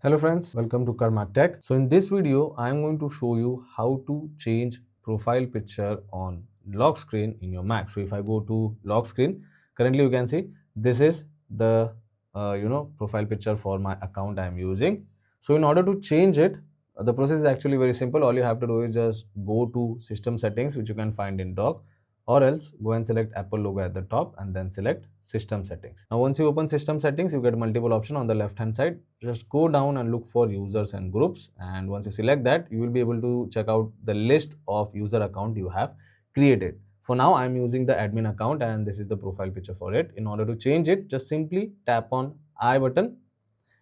Hello friends, welcome to karmatech. So in this video, I am going to show you how to change profile picture on lock screen in your Mac. So if I go to lock screen, currently you can see this is the profile picture for my account I am using. So in order to change it, the process is actually very simple. All you have to do is just go to system settings, which you can find in dock, or else go and select Apple logo at the top and then select system settings. Now once you open system settings, you get multiple options on the left hand side. Just go down and look for users and groups, and once you select that, you will be able to check out the list of user account you have created. For now I am using the admin account and this is the profile picture for it. In order to change it, just simply tap on I button.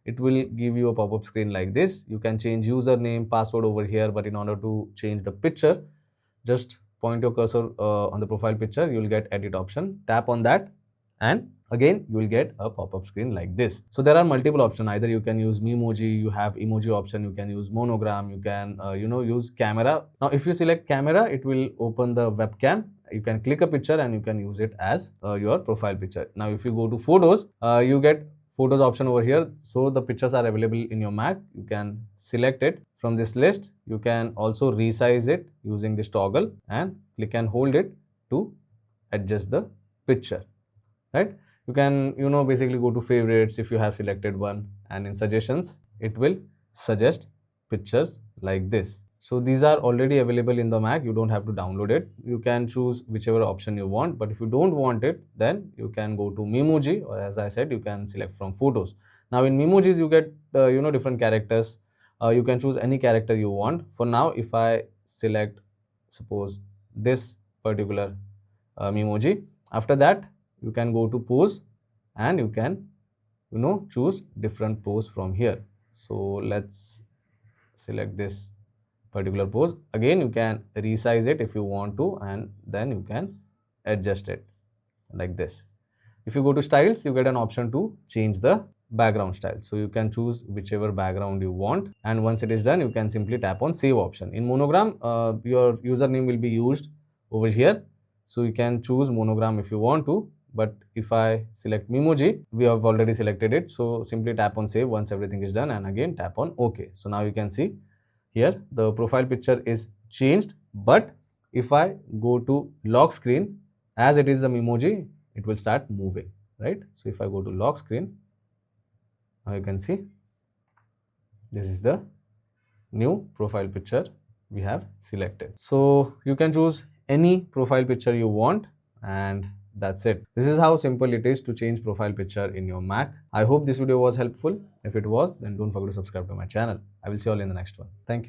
It will give you a pop-up screen like this. You can change username, password over here, but in order to change the picture, just point your cursor on the profile picture. You will get edit option, tap on that, and again you will get a pop-up screen like this. So there are multiple options. Either you can use Memoji, you have emoji option, you can use monogram, you can use camera. Now if you select camera, it will open the webcam. You can click a picture and you can use it as your profile picture. Now if you go to photos, you get photos option over here. So the pictures are available in your Mac. You can select it from this list. You can also resize it using this toggle and click and hold it to adjust the picture, right? You can basically go to favorites if you have selected one, and in suggestions it will suggest pictures like this. So these are already available in the Mac. You don't have to download it. You can choose whichever option you want, but if you don't want it, then you can go to Memoji, or as I said, you can select from photos. Now in Memojis you get different characters. You can choose any character you want. For now, if I select, suppose, this particular Memoji, after that you can go to pose and you can choose different pose from here. So let's select this particular pose. Again, you can resize it if you want to, and then you can adjust it like this. If you go to styles, you get an option to change the background style. So you can choose whichever background you want, and once it is done, you can simply tap on save option. In monogram, your username will be used over here, so you can choose monogram if you want to. But if I select Memoji, we have already selected it, so simply tap on save once everything is done, and again tap on OK. So now you can see here the profile picture is changed, but if I go to lock screen, as it is a Memoji, it will start moving, right? So if I go to lock screen, now you can see this is the new profile picture we have selected. So you can choose any profile picture you want, and that's it. This is how simple it is to change profile picture in your Mac. I hope this video was helpful. If it was, then don't forget to subscribe to my channel. I will see you all in the next one. Thank you.